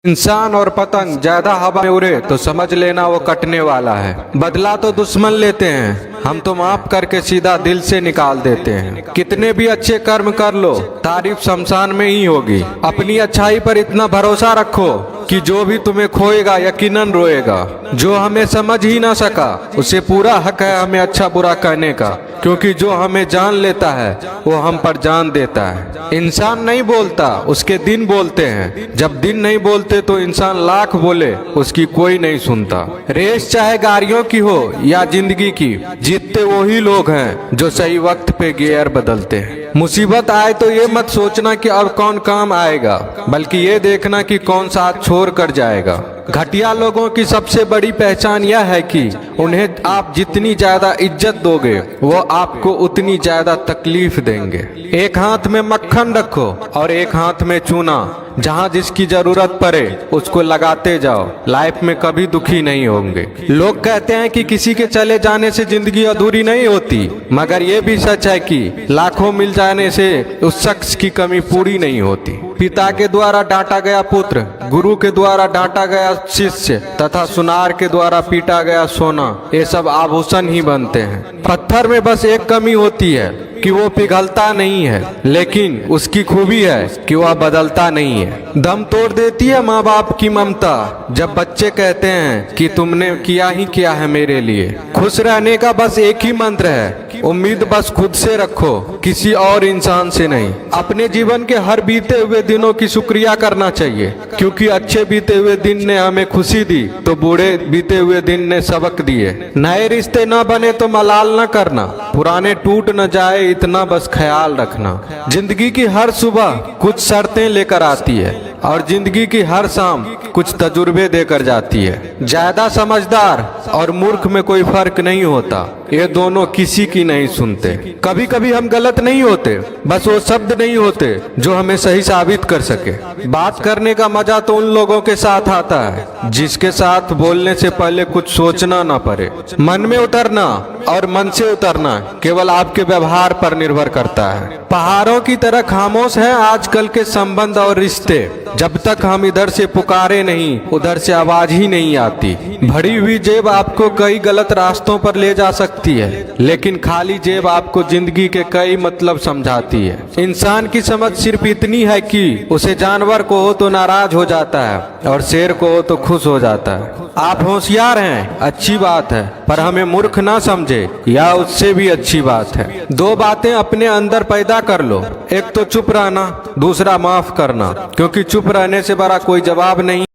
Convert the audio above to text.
इंसान और पतंग ज्यादा हवा में उड़े तो समझ लेना वो कटने वाला है। बदला तो दुश्मन लेते हैं, हम तो माफ करके सीधा दिल से निकाल देते हैं। कितने भी अच्छे कर्म कर लो, तारीफ शमशान में ही होगी। अपनी अच्छाई पर इतना भरोसा रखो कि जो भी तुम्हें खोएगा यकीनन रोएगा। जो हमें समझ ही ना सका उसे पूरा हक है हमें अच्छा बुरा कहने का, क्योंकि जो हमें जान लेता है वो हम पर जान देता है। इंसान नहीं बोलता, उसके दिन बोलते हैं। जब दिन नहीं बोलते तो इंसान लाख बोले उसकी कोई नहीं सुनता। रेस चाहे गाड़ियों की हो या जिंदगी की, जीतते वही लोग हैं जो सही वक्त पे गियर बदलते हैं। मुसीबत आए तो ये मत सोचना कि अब कौन काम आएगा, बल्कि ये देखना कि कौन साथ छोड़ कर जाएगा। घटिया लोगों की सबसे बड़ी पहचान यह है कि उन्हें आप जितनी ज्यादा इज्जत दोगे वो आपको उतनी ज्यादा तकलीफ देंगे। एक हाथ में मक्खन रखो और एक हाथ में चूना, जहाँ जिसकी जरूरत पड़े उसको लगाते जाओ। लाइफ में कभी दुखी नहीं होंगे। लोग कहते हैं कि किसी के चले जाने से जिंदगी अधूरी नहीं होती, मगर ये भी सच है कि लाखों मिल जाने से उस शख्स की कमी पूरी नहीं होती। पिता के द्वारा डांटा गया पुत्र, गुरु के द्वारा डांटा गया शिष्य तथा सुनार के द्वारा पीटा गया सोना, ये सब आभूषण ही बनते हैं। पत्थर में बस एक कमी होती है कि वो पिघलता नहीं है, लेकिन उसकी खूबी है कि वह बदलता नहीं है। दम तोड़ देती है माँ बाप की ममता जब बच्चे कहते हैं कि तुमने किया ही क्या है मेरे लिए। खुश रहने का बस एक ही मंत्र है, उम्मीद बस खुद से रखो, किसी और इंसान से नहीं। अपने जीवन के हर बीते हुए दिनों की शुक्रिया करना चाहिए, क्योंकि अच्छे बीते हुए दिन ने हमें खुशी दी तो बुरे बीते हुए दिन ने सबक दिए। नए रिश्ते न बने तो मलाल न करना, पुराने टूट न जाए इतना बस ख्याल रखना। जिंदगी की हर सुबह कुछ शर्तें लेकर आती है और जिंदगी की हर शाम कुछ तजुर्बे देकर जाती है। ज्यादा समझदार और मूर्ख में कोई फर्क नहीं होता, ये दोनों किसी की नहीं सुनते। कभी कभी हम गलत नहीं होते, बस वो शब्द नहीं होते जो हमें सही साबित कर सके। बात करने का मजा तो उन लोगों के साथ आता है जिसके साथ बोलने से पहले कुछ सोचना ना पड़े। मन में उतरना और मन से उतरना केवल आपके व्यवहार पर निर्भर करता है। पहाड़ों की तरह खामोश है आजकल के संबंध और रिश्ते। जब तक हम इधर से पुकारे नहीं उधर से आवाज ही नहीं आती। भरी हुई जेब आपको कई गलत रास्तों पर ले जा सकती है, लेकिन खाली जेब आपको जिंदगी के कई मतलब समझाती है। इंसान की समझ सिर्फ इतनी है कि उसे जानवर को हो तो नाराज हो जाता है और शेर को हो तो खुश हो जाता है। आप होशियार हैं, अच्छी बात है, पर हमें मूर्ख ना समझे या उससे भी अच्छी बात है। दो बातें अपने अंदर पैदा कर लो, एक तो चुप रहना, दूसरा माफ करना, क्योंकि चुप रहने से बड़ा कोई जवाब नहीं।